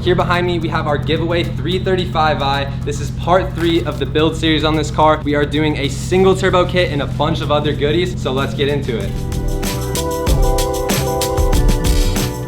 here behind me, we have our giveaway 335i. This is part 3 of the build series on this car. We are doing a single turbo kit and a bunch of other goodies, so let's get into it.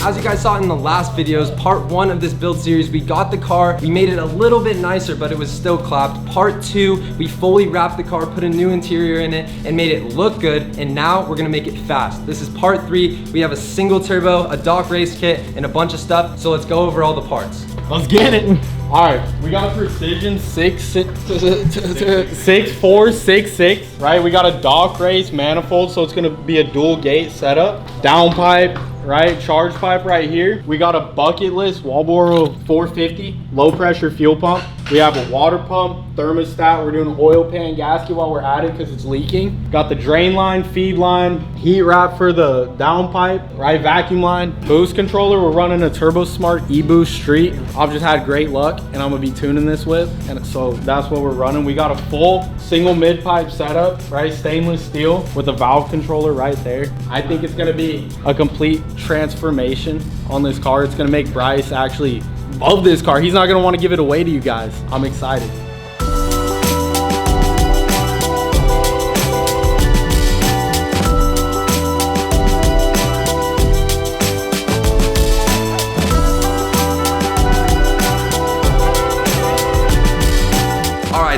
As you guys saw in the last videos, part 1 of this build series, we got the car, we made it a little bit nicer, but it was still clapped. Part 2, we fully wrapped the car, put a new interior in it, and made it look good, and now we're gonna make it fast. This is part 3. We have a single turbo, a dock race kit, and a bunch of stuff, so let's go over all the parts. Let's get it. All right, we got a Precision 6466, right? We got a dock race manifold, so it's gonna be a dual gate setup. Downpipe, right? Charge pipe right here. We got a bucketless Walboro 450 low pressure fuel pump. We have a water pump, thermostat. We're doing an oil pan gasket while we're at it because it's leaking. Got the drain line, feed line, heat wrap for the downpipe, right? Vacuum line, boost controller. We're running a Turbo Smart eBoost Street. I've just had great luck and I'm gonna be tuning this with, and so that's what we're running. We got a full single mid pipe setup, right? Stainless steel with a valve controller right there. I think it's gonna be a complete transformation on this car. It's gonna make Bryce actually love this car. He's not gonna want to give it away to you guys. I'm excited.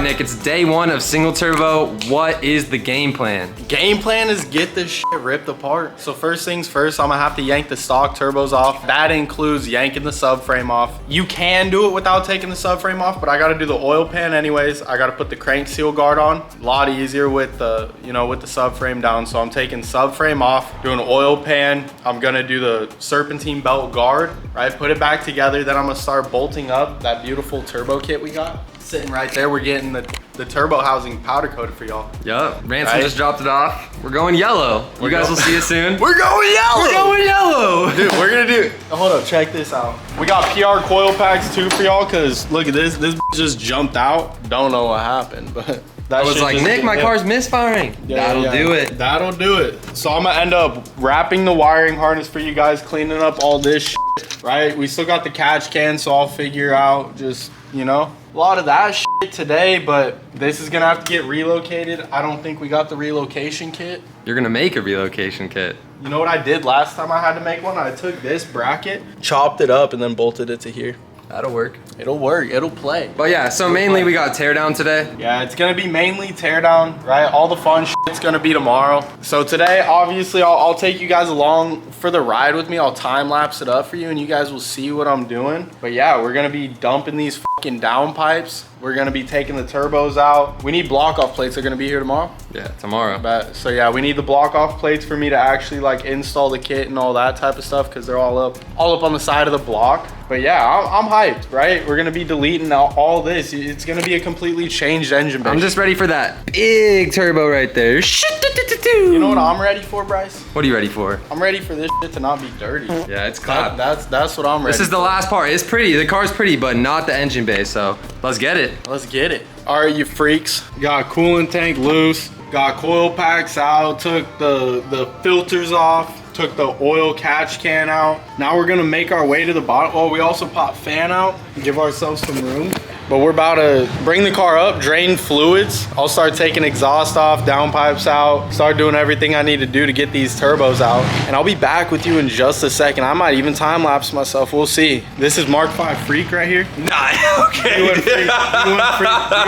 Nick, it's day 1 of single turbo. What is the game plan? Game plan is get this shit ripped apart. So first things first, I'm gonna have to yank the stock turbos off. That includes yanking the subframe off. You can do it without taking the subframe off, but I gotta do the oil pan anyways. I gotta put the crank seal guard on. A lot easier with the, with the subframe down. So I'm taking subframe off, doing oil pan. I'm gonna do the serpentine belt guard, right? Put it back together. Then I'm gonna start bolting up that beautiful turbo kit we got. Sitting right there, we're getting the turbo housing powder coated for y'all. Yup, Ransom just dropped it off. We're going yellow. You guys will see it soon. We're going yellow! We're going yellow! Dude, we're gonna do, hold up, check this out. We got PR coil packs too for y'all, cause look at this just jumped out. Don't know what happened, but I was like, Nick, my car's misfiring. That'll do it. That'll do it. So I'm gonna end up wrapping the wiring harness for you guys, cleaning up all this shit, right? We still got the catch can, so I'll figure out just, a lot of that shit today, but this is gonna have to get relocated. I don't think we got the relocation kit. You're gonna make a relocation kit. You know what I did last time I had to make one? I took this bracket, chopped it up, and then bolted it to here. That'll work. It'll work, it'll play. But yeah, so mainly we got teardown today. Yeah, it's gonna be mainly teardown, right? All the fun shit's gonna be tomorrow. So today, obviously, I'll take you guys along for the ride with me. I'll time lapse it up for you and you guys will see what I'm doing. But yeah, we're gonna be dumping these fucking down pipes. We're gonna be taking the turbos out. We need block off plates. They're gonna be here tomorrow? Yeah, tomorrow. So yeah, we need the block off plates for me to actually like install the kit and all that type of stuff because they're all up on the side of the block. But yeah, I'm hyped, right? We're gonna be deleting all this. It's gonna be a completely changed engine bay. I'm just ready for that big turbo right there. You know what I'm ready for, Bryce? What are you ready for? I'm ready for this shit to not be dirty. Yeah, it's clapped. That's what I'm ready for. This is the last part. It's pretty. The car's pretty, but not the engine bay, so let's get it. Let's get it. All right, you freaks. Got coolant tank loose. Got coil packs out. Took the filters off. Took the oil catch can out. Now we're gonna make our way to the bottom. Oh, we also popped fan out. Give ourselves some room. But we're about to bring the car up, drain fluids. I'll start taking exhaust off, downpipes out, start doing everything I need to do to get these turbos out. And I'll be back with you in just a second. I might even time lapse myself, we'll see. This is Mark V Freak right here. Nah, okay. You went freak, you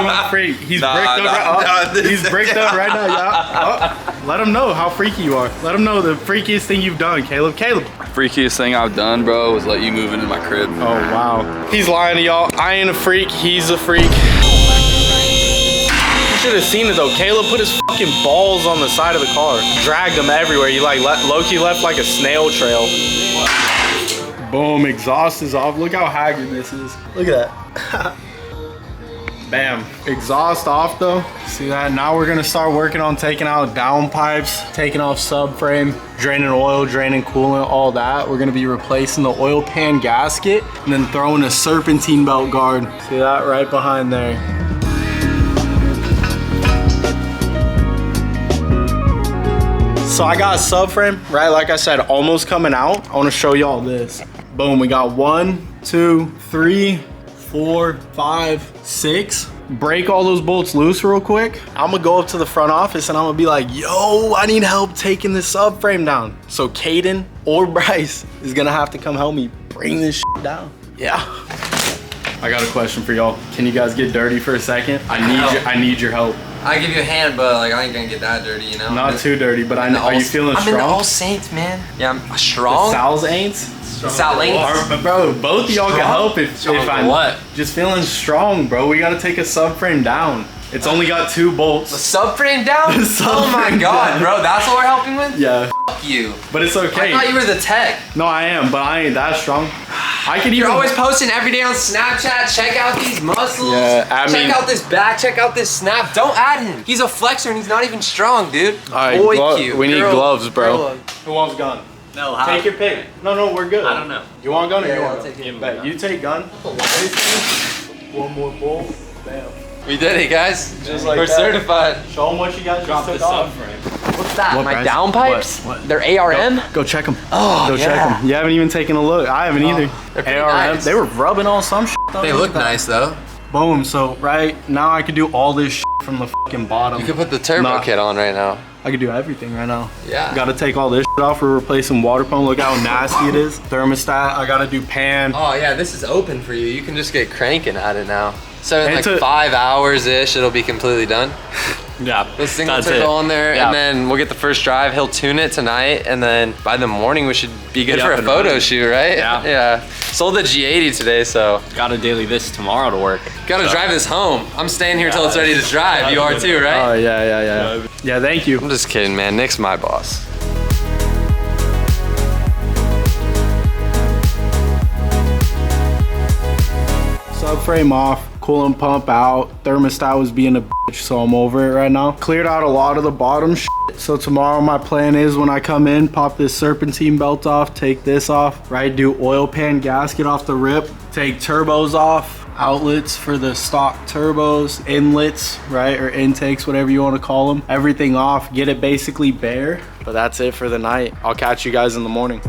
went freak. He's bricked up right now, yeah. Let him know how freaky you are. Let him know the freakiest thing you've done, Caleb. Freakiest thing I've done, bro, was let you move into my crib. Oh, wow. He's lying to y'all. I ain't a freak, he's a freak. You should have seen it though. Caleb put his fucking balls on the side of the car. Dragged them everywhere. He like low-key left like a snail trail. Boom, exhaust is off. Look how haggard this is. Look at that. Bam. Exhaust off though. See that? Now we're gonna start working on taking out downpipes, taking off subframe, draining oil, draining coolant, all that. We're gonna be replacing the oil pan gasket and then throwing a serpentine belt guard. See that right behind there. So I got a subframe, right? Like I said, almost coming out. I wanna show y'all this. Boom, we got 1, 2, 3, 4, 5, 6. Break all those bolts loose real quick. I'm gonna go up to the front office and I'm gonna be like, yo, I need help taking this subframe down. So Caden or Bryce is gonna have to come help me bring this shit down. Yeah. I got a question for y'all. Can you guys get dirty for a second? I need your help. I give you a hand, but like I ain't gonna get that dirty, you know? Not too dirty, but I know. Are you feeling strong? I'm in the All Saints, man. Yeah, I'm strong. The Sal's ain'ts? Sal Aints. Bro, both of y'all can help if I'm what? Just feeling strong, bro. We gotta take a subframe down. It's only got 2 bolts. The subframe down? Oh my god, bro. That's what we're helping with? Yeah. Fuck you. But it's okay. I thought you were the tech. No, I am, but I ain't that strong. I could even. You're always posting every day on Snapchat. Check out these muscles. Yeah, check out this back. Check out this snap. Don't add him. He's a flexor and he's not even strong, dude. Alright, we need gloves, bro. Who wants gun? No, take your pick. No, we're good. I don't know. You want gun or you want gun? You take gun. One more bolt. Bam. We did it, guys. Just like we're that. Certified. Show them what you guys just took off. What's that? What, My Bryce? down pipes? What? They're ARM? Go check them. Oh, Go check them. You haven't even taken a look. I haven't either. They're pretty ARM. nice. They were rubbing on some shit. They look nice though. Boom. So right now I could do all this shit from the fucking bottom. You could put the turbo kit on right now. I could do everything right now. Yeah. Got to take all this shit off. We're replacing water pump. Look how nasty it is. Thermostat. I got to do pan. Oh yeah, this is open for you. You can just get cranking at it now. So in It's like 5 hours-ish, it'll be completely done. Yeah. Those singles are going there, and then we'll get the first drive. He'll tune it tonight, and then by the morning we should be good for a photo shoot, right? Yeah. Yeah. Sold the G80 today, so. Got to daily this tomorrow to work. Gotta drive this home. I'm staying here till it's ready to drive. You are too, right? Oh yeah. Yeah, thank you. I'm just kidding, man. Nick's my boss. Subframe off, coolant pump out, thermostat was being a bitch, so I'm over it right now. Cleared out a lot of the bottom shit. So tomorrow my plan is when I come in, pop this serpentine belt off, take this off, right? Do oil pan gasket off the rip, take turbos off, outlets for the stock turbos, inlets, right? Or intakes, whatever you want to call them. Everything off, get it basically bare. But that's it for the night. I'll catch you guys in the morning.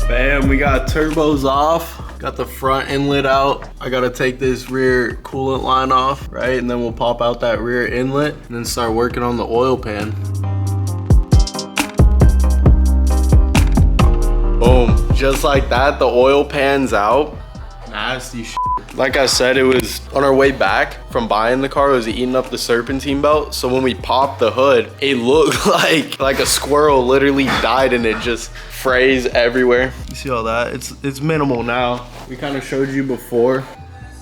Bam, we got turbos off. Got the front inlet out. I gotta take this rear coolant line off, right? And then we'll pop out that rear inlet and then start working on the oil pan. Boom, just like that, the oil pan's out. Nasty shit. Like I said, it was on our way back from buying the car, it was eating up the serpentine belt. So when we popped the hood, it looked like a squirrel literally died and it just frays everywhere. You see all that? It's minimal now. We kind of showed you before.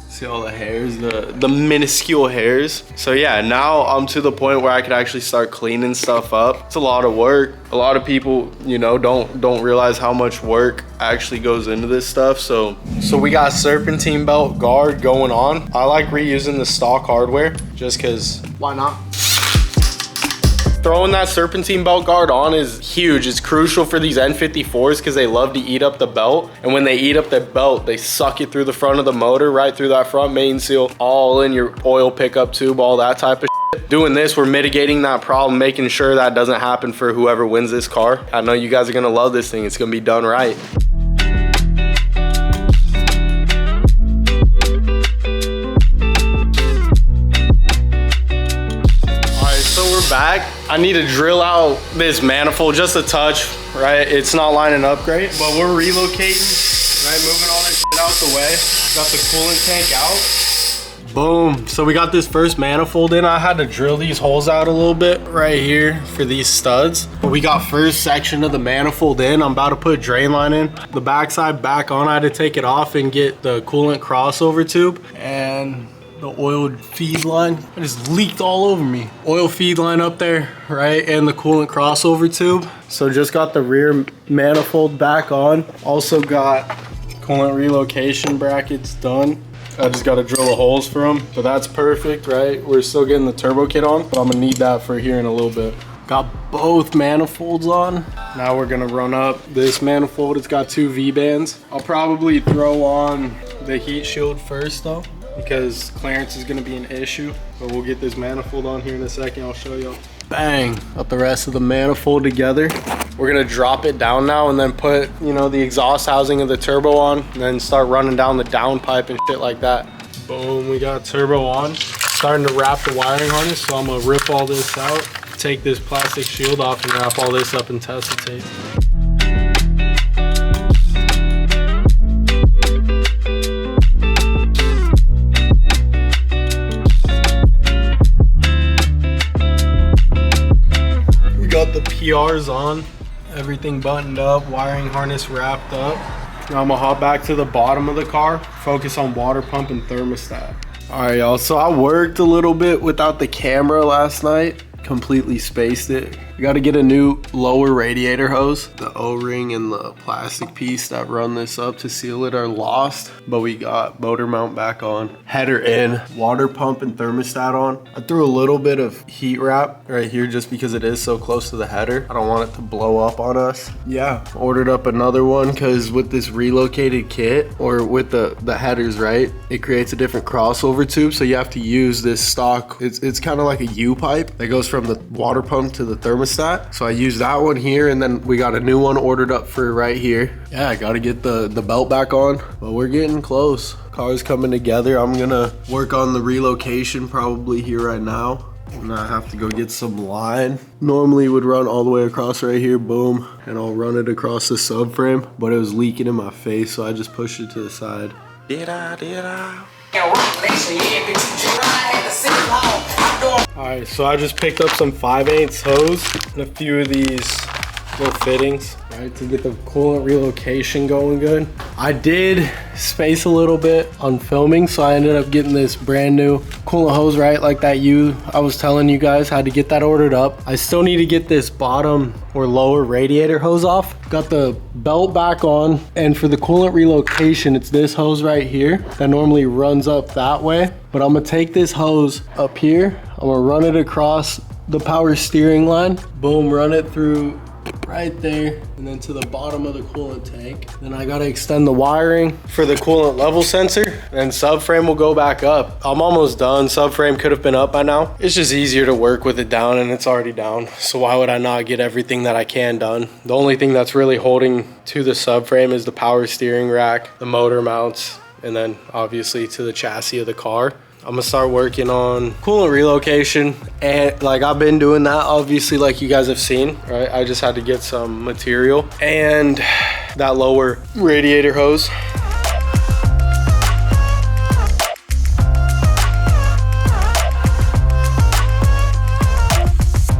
See all the hairs, the minuscule hairs. So yeah, now I'm to the point where I could actually start cleaning stuff up. It's a lot of work. A lot of people, you know, don't realize how much work actually goes into this stuff. So we got serpentine belt guard going on. I like reusing the stock hardware just cause why not? Throwing that serpentine belt guard on is huge. It's crucial for these N54s because they love to eat up the belt. And when they eat up the belt, they suck it through the front of the motor, right through that front main seal, all in your oil pickup tube, all that type of shit. Doing this, we're mitigating that problem, making sure that doesn't happen for whoever wins this car. I know you guys are gonna love this thing. It's gonna be done right. Back, I need to drill out this manifold just a touch, right? It's not lining up great, but we're relocating, right? Moving all this shit out the way. Got the coolant tank out. Boom. So we got this first manifold in. I had to drill these holes out a little bit right here for these studs. But we got first section of the manifold in. I'm about to put a drain line in. The backside back on, I had to take it off and get the coolant crossover tube. And the oil feed line, it just leaked all over me. Oil feed line up there, right? And the coolant crossover tube. So just got the rear manifold back on. Also got coolant relocation brackets done. I just got to drill the holes for them, but that's perfect, right? We're still getting the turbo kit on, but I'm gonna need that for here in a little bit. Got both manifolds on. Now we're gonna run up this manifold. It's got 2 V-bands. I'll probably throw on the heat shield first though. because clearance is gonna be an issue. But we'll get this manifold on here in a second. I'll show y'all. Bang, got the rest of the manifold together. We're gonna drop it down now and then put, you know, the exhaust housing of the turbo on and then start running down the downpipe and shit like that. Boom, we got turbo on. Starting to wrap the wiring harness, so I'm gonna rip all this out, take this plastic shield off and wrap all this up in Tessa tape. Got the PRs on, everything buttoned up, wiring harness wrapped up. Now I'm gonna hop back to the bottom of the car, focus on water pump and thermostat. All right, y'all, so I worked a little bit without the camera last night, completely spaced it. We gotta get a new lower radiator hose. The O-ring and the plastic piece that run this up to seal it are lost, but we got motor mount back on, header in, water pump and thermostat on. I threw a little bit of heat wrap right here just because it is so close to the header. I don't want it to blow up on us. Yeah, ordered up another one because with this relocated kit, or with the headers, right, it creates a different crossover tube, so you have to use this stock. It's kind of like a U-pipe that goes from the water pump to the thermostat. So I used that one here, and then we got a new one ordered up for right here. Yeah, I gotta get the belt back on, but we're getting close. Car's coming together. I'm gonna work on the relocation probably here right now. And I have to go get some line. Normally would run all the way across right here, boom, and I'll run it across the subframe, but it was leaking in my face, so I just pushed it to the side. Alright, so I just picked up some 5/8 hose and a few of these little fittings, right, to get the coolant relocation going good. I did space a little bit on filming, so I ended up getting this brand new coolant hose, right, like that I was telling you guys, had to get that ordered up. I still need to get this bottom or lower radiator hose off. Got the belt back on, and for the coolant relocation, it's this hose right here that normally runs up that way, but I'm gonna take this hose up here, I'm gonna run it across the power steering line, boom, run it through right there and then to the bottom of the coolant tank. Then I gotta extend the wiring for the coolant level sensor, and subframe will go back up. I'm almost done. Subframe could have been up by now. It's just easier to work with it down, and it's already down, so why would I not get everything that I can done? The only thing that's really holding to the subframe is the power steering rack, the motor mounts, and then obviously to the chassis of the car. I'm gonna start working on coolant relocation, and like I've been doing that obviously, like you guys have seen, right? I just had to get some material and that lower radiator hose.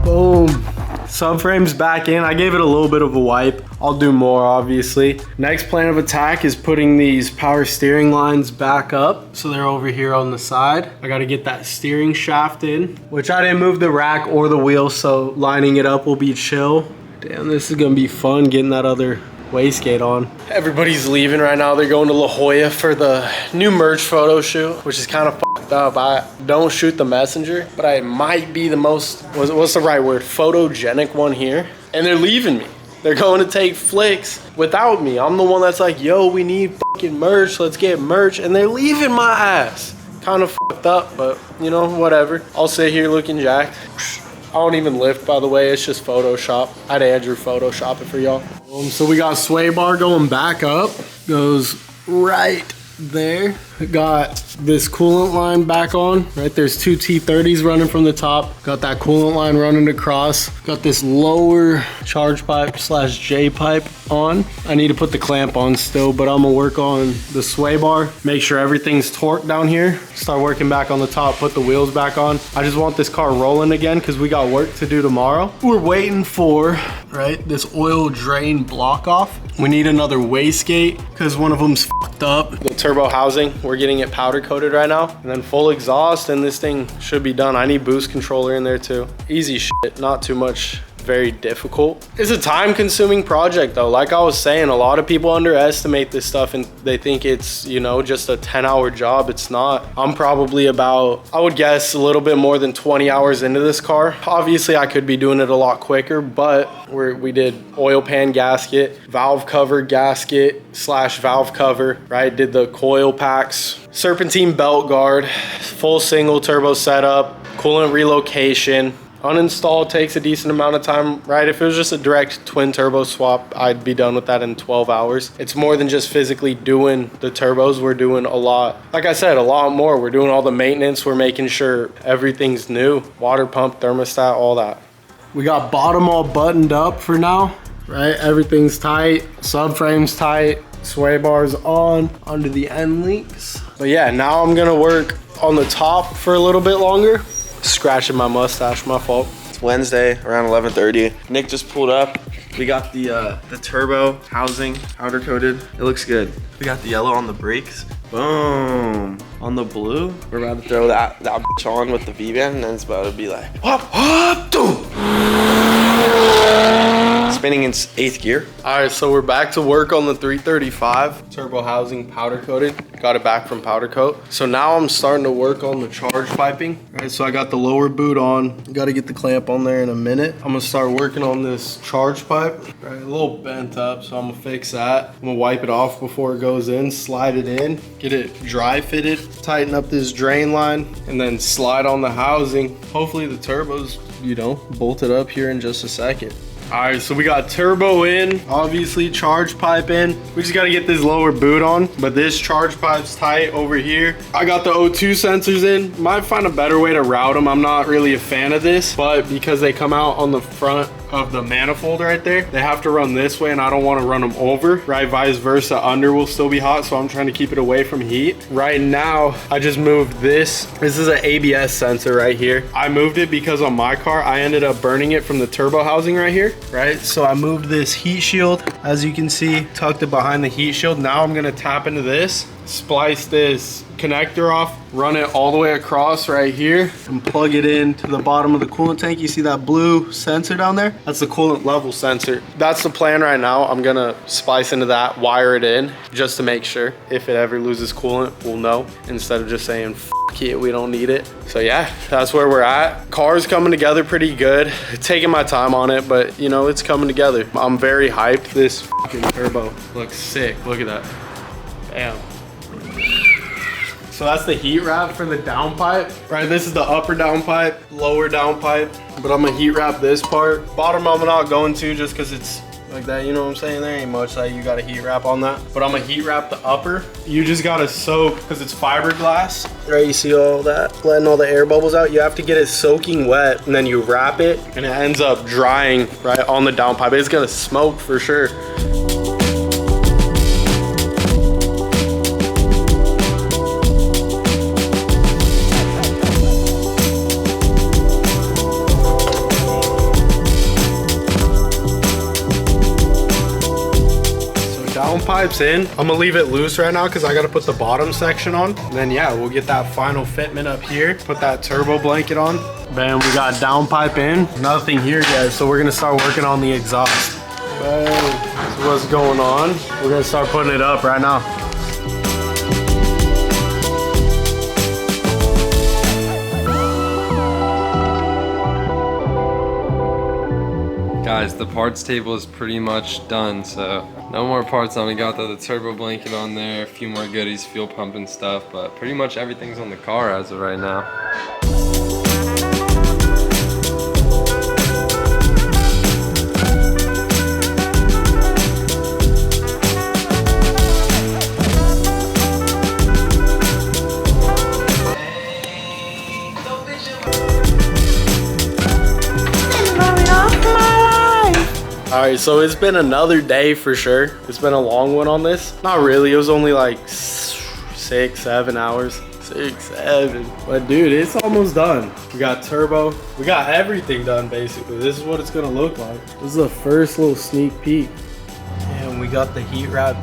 Boom. Subframe's back in. I gave it a little bit of a wipe. I'll do more, obviously. Next plan of attack is putting these power steering lines back up, so they're over here on the side. I gotta get that steering shaft in, which I didn't move the rack or the wheel, so lining it up will be chill. Damn, this is gonna be fun getting that other wastegate on. Everybody's leaving right now. They're going to La Jolla for the new merch photo shoot, which is kind of fucked up. I don't shoot the messenger, but I might be the most, what's the right word, photogenic one here. And they're leaving me. They're going to take flicks without me. I'm the one that's like, yo, we need fucking merch. Let's get merch. And they're leaving my ass. Kind of fucked up, but you know, whatever. I'll sit here looking jacked. I don't even lift, by the way. It's just Photoshop. I had Andrew Photoshop it for y'all. So we got sway bar going back up. Goes right there. Got this coolant line back on, right? There's two T30s running from the top. Got that coolant line running across. Got this lower charge pipe slash J pipe on. I need to put the clamp on still, but I'm gonna work on the sway bar. Make sure everything's torqued down here. Start working back on the top, put the wheels back on. I just want this car rolling again because we got work to do tomorrow. We're waiting for, right, this oil drain block off. We need another wastegate because one of them's fucked up. The turbo housing, we're getting it powder coated right now, and then full exhaust, and this thing should be done. I need boost controller in there too. Easy shit, not too much very difficult. It's a time consuming project though. Like I was saying, a lot of people underestimate this stuff and they think it's, you know, just a 10-hour job. It's not. I'm probably about, I would guess, a little bit more than 20 hours into this car. Obviously I could be doing it a lot quicker, but we did oil pan gasket, valve cover gasket / valve cover, right? Did the coil packs, serpentine belt guard, full single turbo setup, coolant relocation. Uninstall takes a decent amount of time, right? If it was just a direct twin turbo swap, I'd be done with that in 12 hours. It's more than just physically doing the turbos. We're doing a lot, like I said, a lot more. We're doing all the maintenance. We're making sure everything's new. Water pump, thermostat, all that. We got bottom all buttoned up for now, right? Everything's tight, subframe's tight, sway bars on, under the end links. But yeah, now I'm gonna work on the top for a little bit longer. Scratching my mustache, my fault. It's Wednesday around 11:30. Nick just pulled up. We got the turbo housing powder coated. It looks good. We got the yellow on the brakes. Boom. On the blue, we're about to throw that bitch on with the V-band, and then it's about to be like, whoop, whoop, doom. Spinning in 8th gear. All right, so we're back to work on the 335 turbo housing powder coated. Got it back from powder coat. So now I'm starting to work on the charge piping. All right, so I got the lower boot on. Got to get the clamp on there in a minute. I'm gonna start working on this charge pipe. All right, a little bent up, so I'm gonna fix that. I'm gonna wipe it off before it goes in, slide it in, get it dry fitted, tighten up this drain line, and then slide on the housing. Hopefully the turbo's, you know, bolted up here in just a second. All right, so we got turbo in, obviously charge pipe in. We just gotta get this lower boot on, but this charge pipe's tight over here. I got the O2 sensors in. Might find a better way to route them. I'm not really a fan of this, but because they come out on the front of the manifold right there, they have to run this way and I don't want to run them over, right? Vice versa, under will still be hot, so I'm trying to keep it away from heat. Right now, I just moved this. This is an ABS sensor right here. I moved it because on my car, I ended up burning it from the turbo housing right here, right? So I moved this heat shield, as you can see, tucked it behind the heat shield. Now I'm gonna tap into this, splice this connector off, run it all the way across right here, and plug it into the bottom of the coolant tank. You see that blue sensor down there? That's the coolant level sensor. That's the plan right now. I'm gonna splice into that, wire it in, just to make sure if it ever loses coolant, we'll know, instead of just saying, F it, we don't need it. So yeah, that's where we're at. Car's coming together pretty good. Taking my time on it, but you know, it's coming together. I'm very hyped. This fucking turbo looks sick. Look at that. Damn. So that's the heat wrap for the downpipe, right? This is the upper downpipe, lower downpipe, but I'm gonna heat wrap this part. Bottom I'm not going to just cause it's like that, you know what I'm saying? There ain't much that you gotta heat wrap on that, but I'm gonna heat wrap the upper. You just gotta soak, cause it's fiberglass, right? You see all that, letting all the air bubbles out. You have to get it soaking wet and then you wrap it and it ends up drying right on the downpipe. It's gonna smoke for sure. Pipe's in. I'm gonna leave it loose right now because I gotta put the bottom section on. And then yeah, we'll get that final fitment up here, put that turbo blanket on. Bam, we got downpipe in. Nothing here guys, so we're gonna start working on the exhaust. Bam. So what's going on? We're gonna start putting it up right now. Guys, the parts table is pretty much done, so no more parts on. We got the turbo blanket on there, a few more goodies, fuel pump and stuff, but pretty much everything's on the car as of right now. All right, so it's been another day for sure. It's been a long one on this. Not really, it was only like 6, 7 hours. 6, 7. But dude, it's almost done. We got turbo. We got everything done basically. This is what it's gonna look like. This is the first little sneak peek. And we got the heat wrap,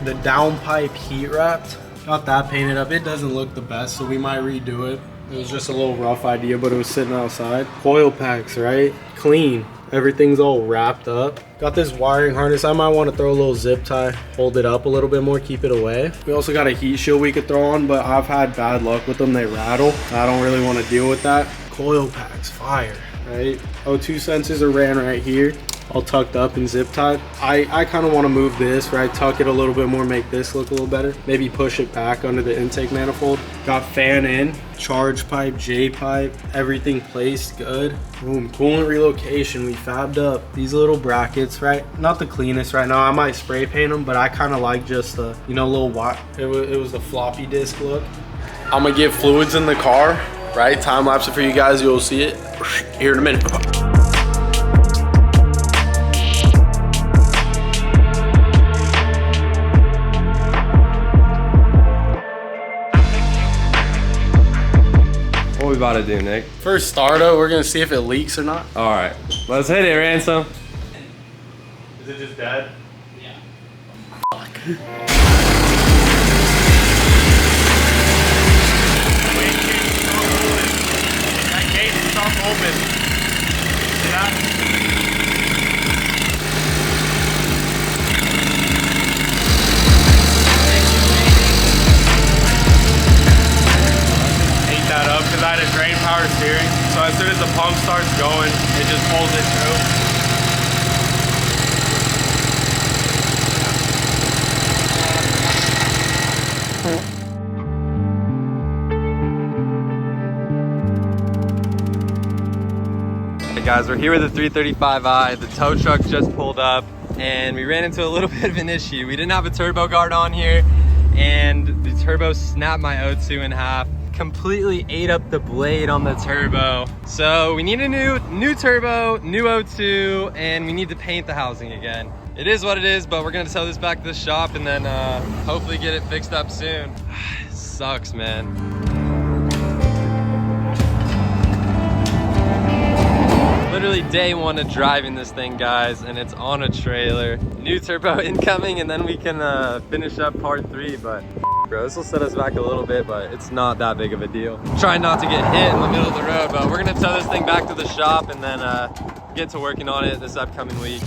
the downpipe heat wrapped. Got that painted up. It doesn't look the best, so we might redo it. It was just a little rough idea, but it was sitting outside. Coil packs, right? Clean. Everything's all wrapped up. Got this wiring harness. I might want to throw a little zip tie, hold it up a little bit more, keep it away. We also got a heat shield we could throw on, but I've had bad luck with them. They rattle. I don't really want to deal with that. Coil packs, fire, right? O2 sensors are ran right here, all tucked up and zip tied. I kind of want to move this, right? Tuck it a little bit more, make this look a little better. Maybe push it back under the intake manifold. Got fan in, charge pipe, J pipe, everything placed good. Boom, coolant relocation. We fabbed up these little brackets, right? Not the cleanest right now. I might spray paint them, but I kind of like just the, you know, little white. It was the floppy disk look. I'm gonna get fluids in the car, right? Time lapse it for you guys. You'll see it here in a minute. What we about to do, Nick? First startup, we're gonna see if it leaks or not. All right, let's hit it, Ransom. Is it just dead? Yeah. Fuck. That gate is not open. See that? That up because I had a drain power steering, so as soon as the pump starts going, it just pulls it Hey guys, we're here with the 335i. The tow truck just pulled up and we ran into a little bit of an issue. We didn't have a turbo guard on here and the turbo snapped my O2 in half. Completely ate up the blade on the turbo. So we need a new turbo, new O2, and we need to paint the housing again. It is what it is, but we're gonna tow this back to the shop and then hopefully get it fixed up soon. It sucks, man. Literally day one of driving this thing, guys, and it's on a trailer. New turbo incoming, and then we can finish up part 3, but bro, this will set us back a little bit, but it's not that big of a deal. Trying not to get hit in the middle of the road, but we're gonna tow this thing back to the shop and then get to working on it this upcoming week.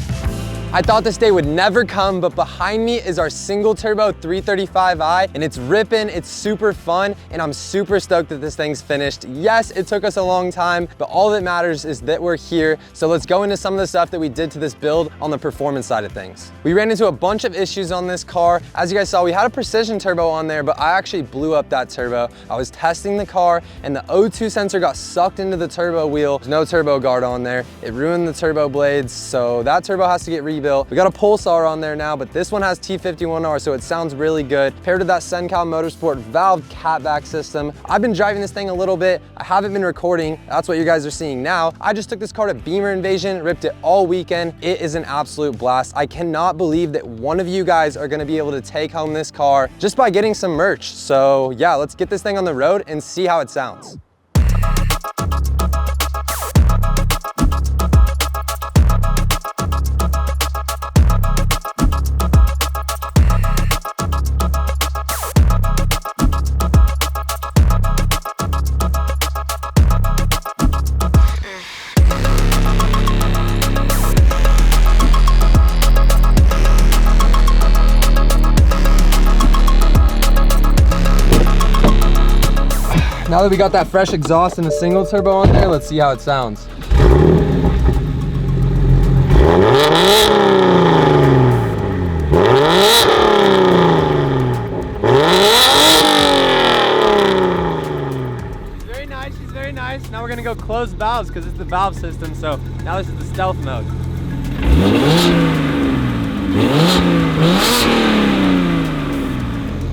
I thought this day would never come, but behind me is our single turbo 335i, and it's ripping, it's super fun, and I'm super stoked that this thing's finished. Yes, it took us a long time, but all that matters is that we're here. So let's go into some of the stuff that we did to this build on the performance side of things. We ran into a bunch of issues on this car. As you guys saw, we had a precision turbo on there, but I actually blew up that turbo. I was testing the car, and the O2 sensor got sucked into the turbo wheel. There's no turbo guard on there. It ruined the turbo blades, so that turbo has to get rebuilt. We got a Pulsar on there now, but this one has T51R, so it sounds really good. Paired to that Cen-Cal Motorsport valve catback system. I've been driving this thing a little bit. I haven't been recording. That's what you guys are seeing now. I just took this car to Beamer Invasion, ripped it all weekend. It is an absolute blast. I cannot believe that one of you guys are gonna be able to take home this car just by getting some merch. So yeah, let's get this thing on the road and see how it sounds. Now that we got that fresh exhaust and a single turbo on there, let's see how it sounds. She's very nice, she's very nice. Now we're gonna go close valves because it's the valve system, so now this is the stealth mode.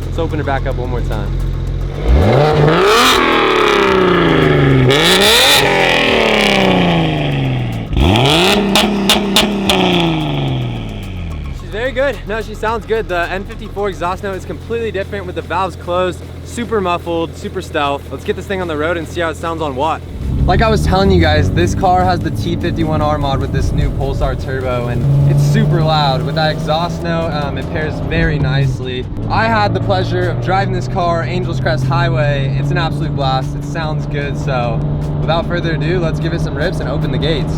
Let's open her back up one more time. She's very good. No, she sounds good. The N54 exhaust note is completely different with the valves closed, super muffled, super stealth. Let's get this thing on the road and see how it sounds on watt. Like I was telling you guys, this car has the T51R mod with this new Pulsar turbo, and it's super loud. With that exhaust note, it pairs very nicely. I had the pleasure of driving this car, Angels Crest Highway. It's an absolute blast. It sounds good, so without further ado, let's give it some rips and open the gates.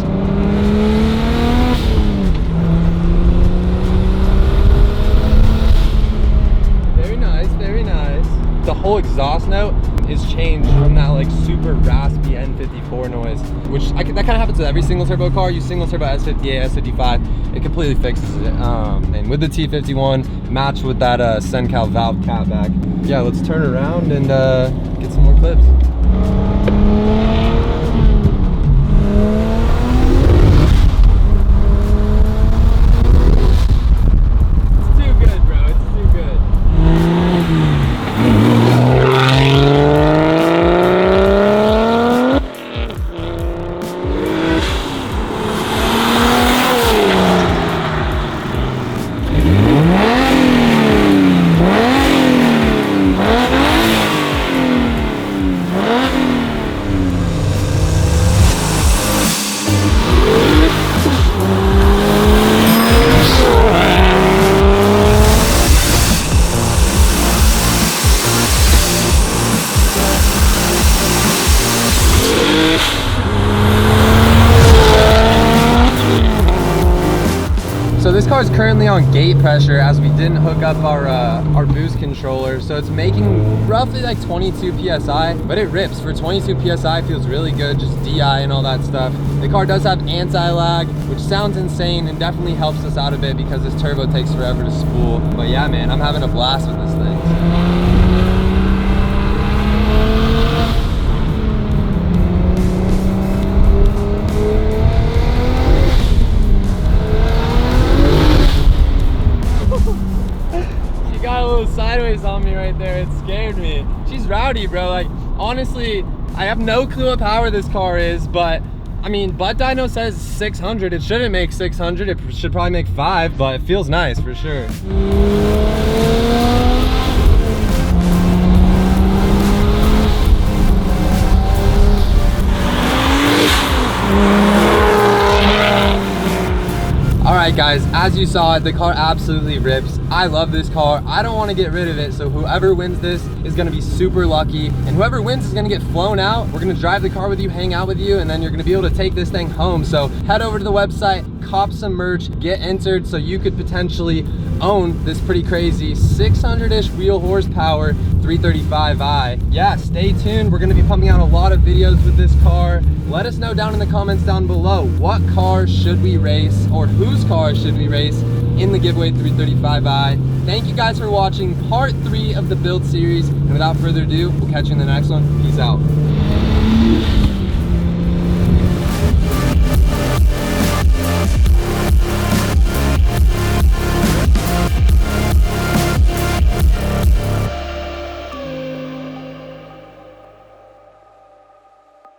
Very nice, very nice. The whole exhaust note is changed from that like super raspy N54 noise, which that kind of happens with every single turbo car. You single turbo S58, S55, it completely fixes it. And with the T51 matched with that Cen-Cal valve cap back, yeah, let's turn around and get some more clips. So this car is currently on gate pressure as we didn't hook up our boost controller. So it's making roughly like 22 PSI, but it rips. For 22 PSI, feels really good, just DI and all that stuff. The car does have anti-lag, which sounds insane and definitely helps us out a bit because this turbo takes forever to spool. But yeah, man, I'm having a blast with this thing. Sideways on me right there, it scared me. She's rowdy, bro. Like, honestly, I have no clue what power this car is, but I mean, butt dyno says 600. It shouldn't make 600. It should probably make 5, but it feels nice for sure. Alright guys, as you saw, the car absolutely rips. I love this car. I don't want to get rid of it, so whoever wins this is going to be super lucky. And whoever wins is going to get flown out. We're going to drive the car with you, hang out with you, and then you're going to be able to take this thing home. So head over to the website, cop some merch, get entered so you could potentially own this pretty crazy 600-ish wheel horsepower 335i. Yeah, stay tuned. We're going to be pumping out a lot of videos with this car. Let us know down in the comments down below, what car should we race, or whose car should we race in the giveaway 335i. Thank you guys for watching part 3 of the build series, and without further ado, we'll catch you in the next one. Peace out.